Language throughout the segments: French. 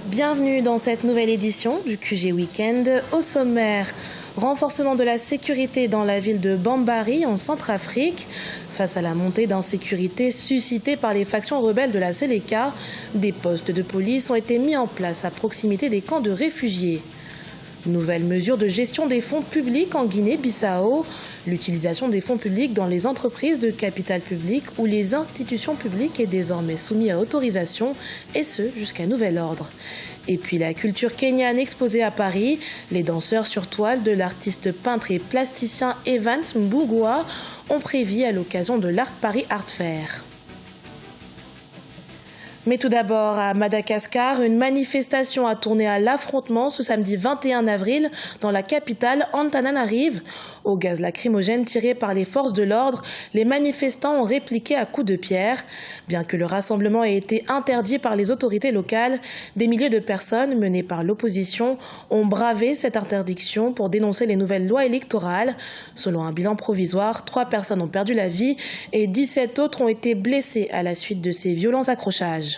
Bienvenue dans cette nouvelle édition du QG Weekend. Au sommaire, renforcement de la sécurité dans la ville de Bambari en Centrafrique. Face à la montée d'insécurité suscitée par les factions rebelles de la Séléka, des postes de police ont été mis en place à proximité des camps de réfugiés. Nouvelle mesure de gestion des fonds publics en Guinée-Bissau. L'utilisation des fonds publics dans les entreprises de capital public ou les institutions publiques est désormais soumise à autorisation, et ce jusqu'à nouvel ordre. Et puis la culture kenyane exposée à Paris. Les danseurs sur toile de l'artiste peintre et plasticien Evans Mbugua ont prévu à l'occasion de l'Art Paris Art Fair. Mais tout d'abord, à Madagascar, une manifestation a tourné à l'affrontement ce samedi 21 avril dans la capitale Antananarive. Au gaz lacrymogène tiré par les forces de l'ordre, les manifestants ont répliqué à coups de pierre. Bien que le rassemblement ait été interdit par les autorités locales, des milliers de personnes menées par l'opposition ont bravé cette interdiction pour dénoncer les nouvelles lois électorales. Selon un bilan provisoire, 3 personnes ont perdu la vie et 17 autres ont été blessées à la suite de ces violents accrochages.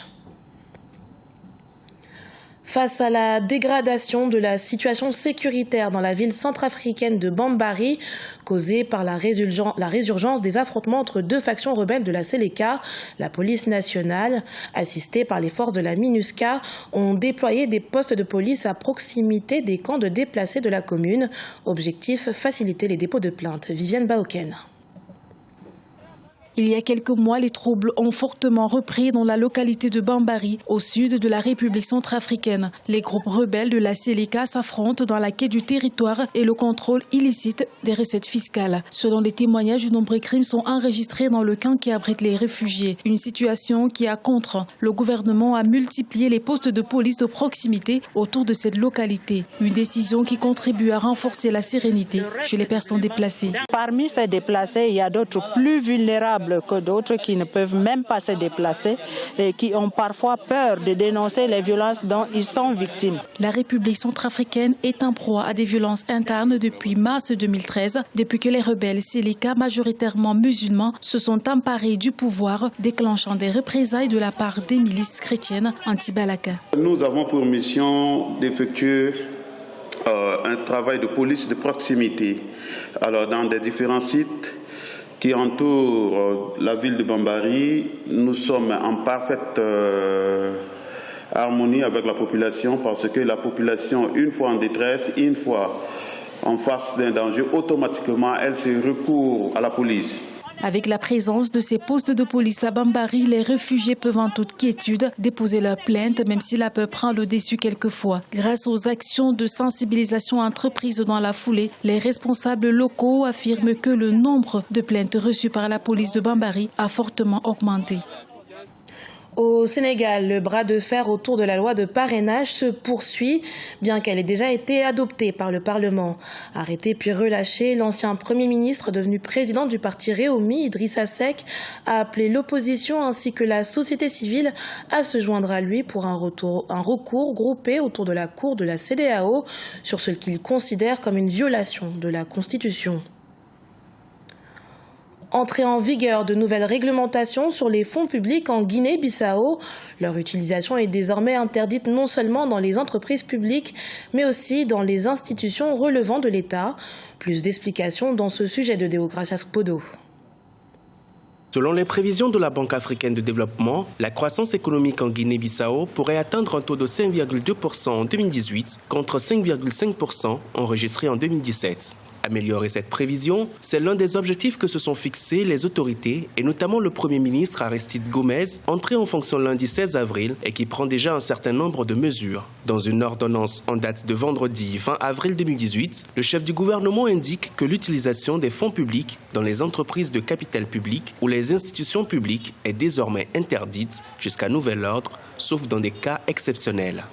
Face à la dégradation de la situation sécuritaire dans la ville centrafricaine de Bambari, causée par la résurgence des affrontements entre 2 factions rebelles de la Séléka, la police nationale, assistée par les forces de la MINUSCA, ont déployé des postes de police à proximité des camps de déplacés de la commune. Objectif, faciliter les dépôts de plaintes. Viviane Baoken. Il y a quelques mois, les troubles ont fortement repris dans la localité de Bambari, au sud de la République centrafricaine. Les groupes rebelles de la Séléka s'affrontent dans la quête du territoire et le contrôle illicite des recettes fiscales. Selon les témoignages, de nombreux crimes sont enregistrés dans le camp qui abrite les réfugiés. Une situation qui a contre. Le gouvernement a multiplié les postes de police de proximité autour de cette localité. Une décision qui contribue à renforcer la sérénité chez les personnes déplacées. Parmi ces déplacés, il y a d'autres plus vulnérables que d'autres qui ne peuvent même pas se déplacer et qui ont parfois peur de dénoncer les violences dont ils sont victimes. La République centrafricaine est en proie à des violences internes depuis mars 2013, depuis que les rebelles Séléka, majoritairement musulmans, se sont emparés du pouvoir, déclenchant des représailles de la part des milices chrétiennes anti-Balaka. Nous avons pour mission d'effectuer un travail de police de proximité dans des différents sites qui entoure la ville de Bambari. Nous sommes en parfaite harmonie avec la population parce que la population, une fois en détresse, une fois en face d'un danger, automatiquement, elle se recourt à la police. Avec la présence de ces postes de police à Bambari, les réfugiés peuvent en toute quiétude déposer leur plainte, même si la peur prend le dessus quelquefois. Grâce aux actions de sensibilisation entreprises dans la foulée, les responsables locaux affirment que le nombre de plaintes reçues par la police de Bambari a fortement augmenté. Au Sénégal, le bras de fer autour de la loi de parrainage se poursuit, bien qu'elle ait déjà été adoptée par le Parlement. Arrêté puis relâché, l'ancien Premier ministre devenu président du parti Réumi, Idrissa Seck, a appelé l'opposition ainsi que la société civile à se joindre à lui pour un recours groupé autour de la Cour de la CEDEAO sur ce qu'il considère comme une violation de la Constitution. Entrée en vigueur de nouvelles réglementations sur les fonds publics en Guinée-Bissau. Leur utilisation est désormais interdite non seulement dans les entreprises publiques, mais aussi dans les institutions relevant de l'État. Plus d'explications dans ce sujet de Deogracias Podo. Selon les prévisions de la Banque africaine de développement, la croissance économique en Guinée-Bissau pourrait atteindre un taux de 5,2% en 2018 contre 5,5% enregistré en 2017. Améliorer cette prévision, c'est l'un des objectifs que se sont fixés les autorités et notamment le Premier ministre Aristide Gomez, entré en fonction lundi 16 avril et qui prend déjà un certain nombre de mesures. Dans une ordonnance en date de vendredi 20 avril 2018, le chef du gouvernement indique que l'utilisation des fonds publics dans les entreprises de capital public ou les institutions publiques est désormais interdite jusqu'à nouvel ordre, sauf dans des cas exceptionnels.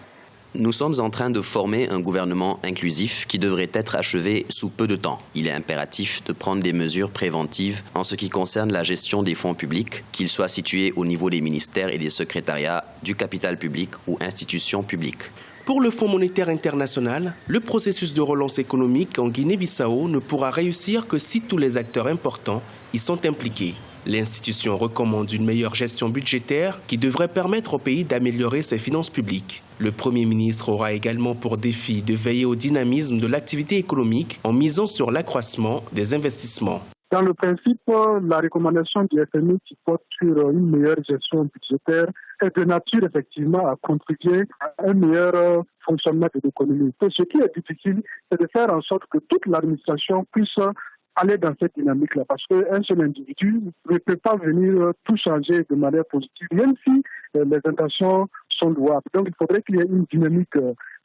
Nous sommes en train de former un gouvernement inclusif qui devrait être achevé sous peu de temps. Il est impératif de prendre des mesures préventives en ce qui concerne la gestion des fonds publics, qu'ils soient situés au niveau des ministères et des secrétariats du capital public ou institutions publiques. Pour le Fonds monétaire international, le processus de relance économique en Guinée-Bissau ne pourra réussir que si tous les acteurs importants y sont impliqués. L'institution recommande une meilleure gestion budgétaire qui devrait permettre au pays d'améliorer ses finances publiques. Le Premier ministre aura également pour défi de veiller au dynamisme de l'activité économique en misant sur l'accroissement des investissements. Dans le principe, la recommandation du FMI qui porte sur une meilleure gestion budgétaire est de nature effectivement à contribuer à un meilleur fonctionnement de l'économie. Ce qui est difficile, c'est de faire en sorte que toute l'administration puisse aller dans cette dynamique-là, parce qu'un seul individu ne peut pas venir tout changer de manière positive, même si les intentions sont louables. Donc il faudrait qu'il y ait une dynamique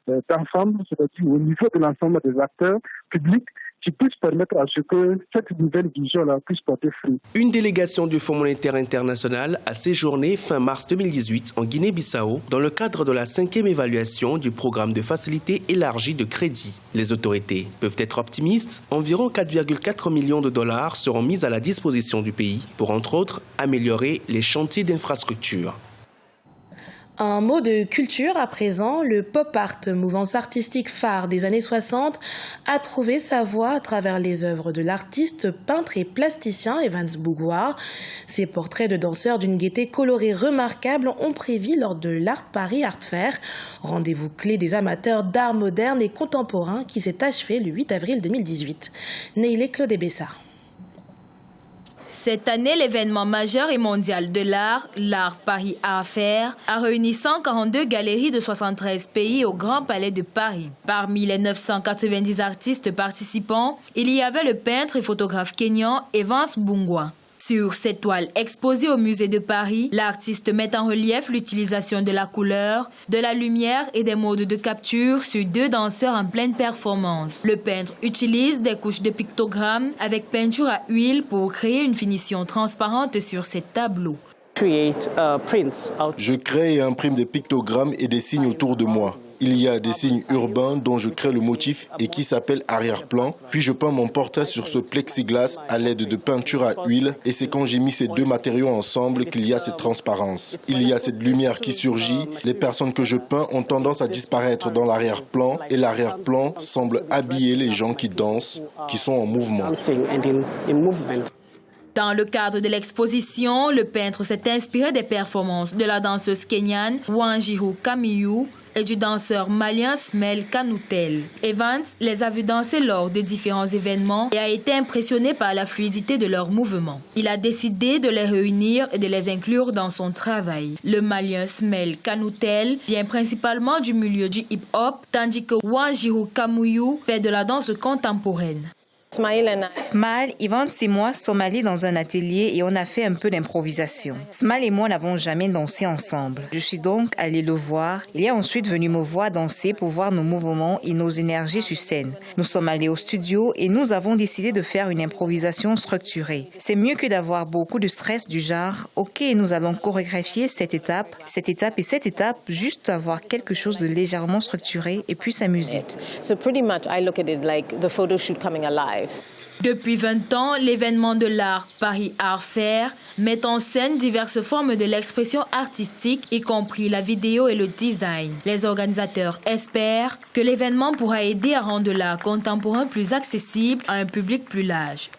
d'ensemble, c'est-à-dire au niveau de l'ensemble des acteurs publics, qui puisse permettre à ce que cette nouvelle vision-là puisse porter fruit. Une délégation du Fonds monétaire international a séjourné fin mars 2018 en Guinée-Bissau dans le cadre de la 5e évaluation du programme de facilité élargie de crédit. Les autorités peuvent être optimistes. Environ 4,4 millions de dollars seront mis à la disposition du pays pour, entre autres, améliorer les chantiers d'infrastructure. Un mot de culture à présent, le pop art, mouvance artistique phare des années 60, a trouvé sa voie à travers les œuvres de l'artiste, peintre et plasticien Evans Bougoir. Ses portraits de danseurs d'une gaieté colorée remarquable ont pris vie lors de l'Art Paris Art Fair, rendez-vous clé des amateurs d'art moderne et contemporain qui s'est achevé le 8 avril 2018. Neilé Claude Bessa. Cette année, l'événement majeur et mondial de l'Art Paris Art Fair, a réuni 142 galeries de 73 pays au Grand Palais de Paris. Parmi les 990 artistes participants, il y avait le peintre et photographe kényan Evans Bougoir. Sur cette toile exposée au musée de Paris, l'artiste met en relief l'utilisation de la couleur, de la lumière et des modes de capture sur 2 danseurs en pleine performance. Le peintre utilise des couches de pictogrammes avec peinture à huile pour créer une finition transparente sur ces tableaux. Je crée et imprime des pictogrammes et des signes autour de moi. Il y a des signes urbains dont je crée le motif et qui s'appelle arrière-plan. Puis je peins mon portrait sur ce plexiglas à l'aide de peinture à huile. Et c'est quand j'ai mis ces 2 matériaux ensemble qu'il y a cette transparence. Il y a cette lumière qui surgit. Les personnes que je peins ont tendance à disparaître dans l'arrière-plan. Et l'arrière-plan semble habiller les gens qui dansent, qui sont en mouvement. Dans le cadre de l'exposition, le peintre s'est inspiré des performances de la danseuse kenyane Wanjiru Kamiyu et du danseur malien Smel Kanoutel. Evans les a vus danser lors de différents événements et a été impressionné par la fluidité de leurs mouvements. Il a décidé de les réunir et de les inclure dans son travail. Le malien Smel Kanoutel vient principalement du milieu du hip-hop, tandis que Wanjiru Kamiyu fait de la danse contemporaine. Smile, Evans et moi sommes allés dans un atelier et on a fait un peu d'improvisation. Smile et moi n'avons jamais dansé ensemble. Je suis donc allée le voir. Il est ensuite venu me voir danser pour voir nos mouvements et nos énergies sur scène. Nous sommes allés au studio et nous avons décidé de faire une improvisation structurée. C'est mieux que d'avoir beaucoup de stress du genre « Ok, nous allons chorégraphier cette étape et cette étape, juste avoir quelque chose de légèrement structuré et puis s'amuser. » So pretty much I look at it like the photo shoot coming alive. Depuis 20 ans, l'événement de l'Art Paris Art Fair met en scène diverses formes de l'expression artistique, y compris la vidéo et le design. Les organisateurs espèrent que l'événement pourra aider à rendre l'art contemporain plus accessible à un public plus large.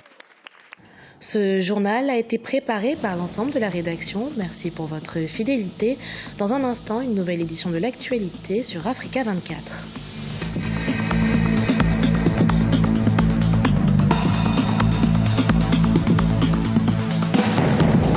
Ce journal a été préparé par l'ensemble de la rédaction. Merci pour votre fidélité. Dans un instant, une nouvelle édition de l'actualité sur Africa 24.